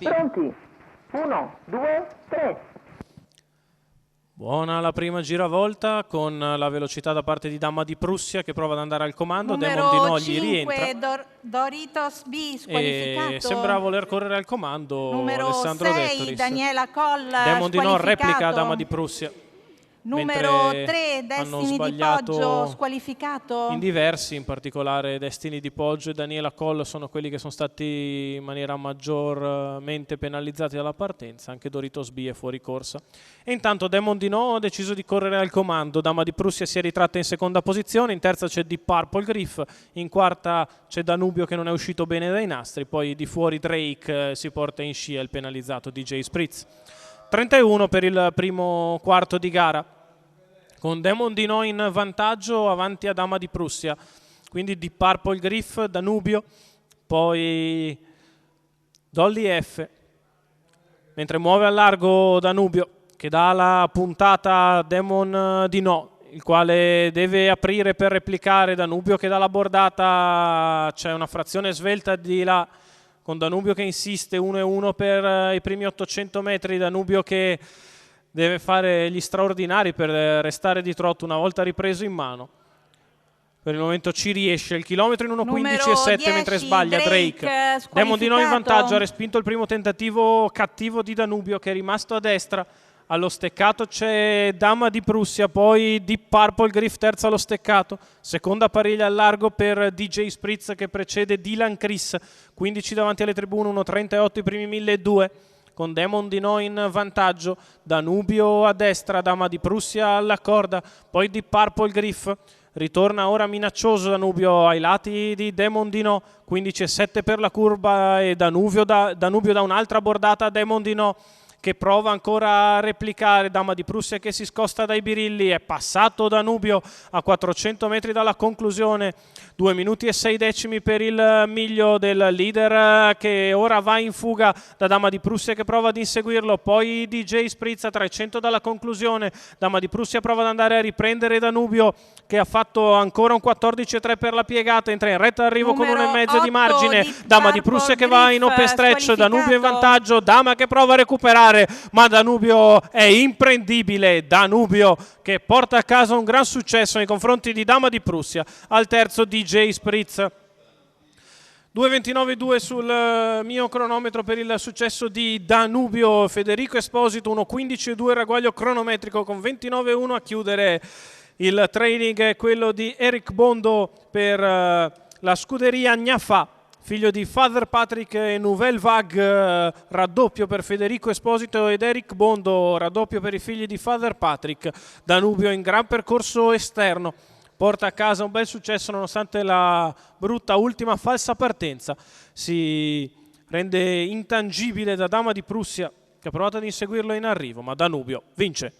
Pronti? Pronti? 1, 2, 3. Buona la prima giravolta con la velocità da parte di Dama di Prussia che prova ad andare al comando. Demon di No gli rientra. Numero 5, Doritos B, squalificato. E sembra voler correre al comando Numero Alessandro 6, Vettoris. Daniela Coll, Demon di No replica squalificato. Dama di Prussia. Numero Mentre 3, hanno Destiny di sbagliato Poggio, squalificato. in diversi, in particolare Destiny di Poggio e Daniela Coll sono quelli che sono stati in maniera maggiormente penalizzati dalla partenza. Anche Doritos B è fuori corsa. E intanto Demon di No ha deciso di correre al comando. Dama di Prussia si è ritratta in seconda posizione, in terza c'è Deep Purple Griff, in quarta c'è Danubio che non è uscito bene dai nastri, poi di fuori Drake si porta in scia il penalizzato DJ Spritz. 31 per il primo quarto di gara, con Demon di No in vantaggio avanti a Dama di Prussia, quindi Deep Purple Griff, Danubio, poi Dolly F, mentre muove al largo Danubio che dà la puntata a Demon di No, il quale deve aprire per replicare. Danubio che dà la bordata, c'è una frazione svelta di là con Danubio che insiste 1-1 per i primi 800 metri. Danubio che deve fare gli straordinari per restare di trotto una volta ripreso in mano. Per il momento ci riesce, il chilometro in 1:15,7 mentre sbaglia Drake. Demon di No in vantaggio, ha respinto il primo tentativo cattivo di Danubio che è rimasto a destra. Allo steccato c'è Dama di Prussia, poi Deep Purple Griff terza allo steccato, seconda pariglia al largo per DJ Spritz che precede Dylan Chris, 15 davanti alle tribune, 1:38 i primi 1.200, con Demon di No in vantaggio, Danubio a destra, Dama di Prussia alla corda, poi Deep Purple Griff, ritorna ora minaccioso Danubio ai lati di Demon di No, 15,7 per la curva e Danubio da un'altra bordata a Demon di No, che prova ancora a replicare. Dama di Prussia che si scosta dai birilli, è passato Danubio a 400 metri dalla conclusione, 2 minuti e 6 decimi per il miglio del leader che ora va in fuga da Dama di Prussia che prova ad inseguirlo, poi DJ Spritz a 300 dalla conclusione. Dama di Prussia prova ad andare a riprendere Danubio che ha fatto ancora un 14,3 per la piegata, entra in retta d'arrivo con 1,5 di margine. Dama di Prussia che va in open stretch, Danubio in vantaggio, Dama che prova a recuperare ma Danubio è imprendibile. Danubio che porta a casa un gran successo nei confronti di Dama di Prussia. Al terzo DJ Spritz, 2:29,2 sul mio cronometro per il successo di Danubio. Federico Esposito 1:15,2 ragguaglio cronometrico con 29,1 a chiudere il training. Quello di Eric Bondo per la scuderia Gnafà, figlio di Father Patrick e Nouvelle Vague, raddoppio per Federico Esposito ed Eric Bondo, raddoppio per i figli di Father Patrick. Danubio in gran percorso esterno, porta a casa un bel successo nonostante la brutta ultima falsa partenza. Si rende intangibile da Dama di Prussia che ha provato ad inseguirlo in arrivo, ma Danubio vince.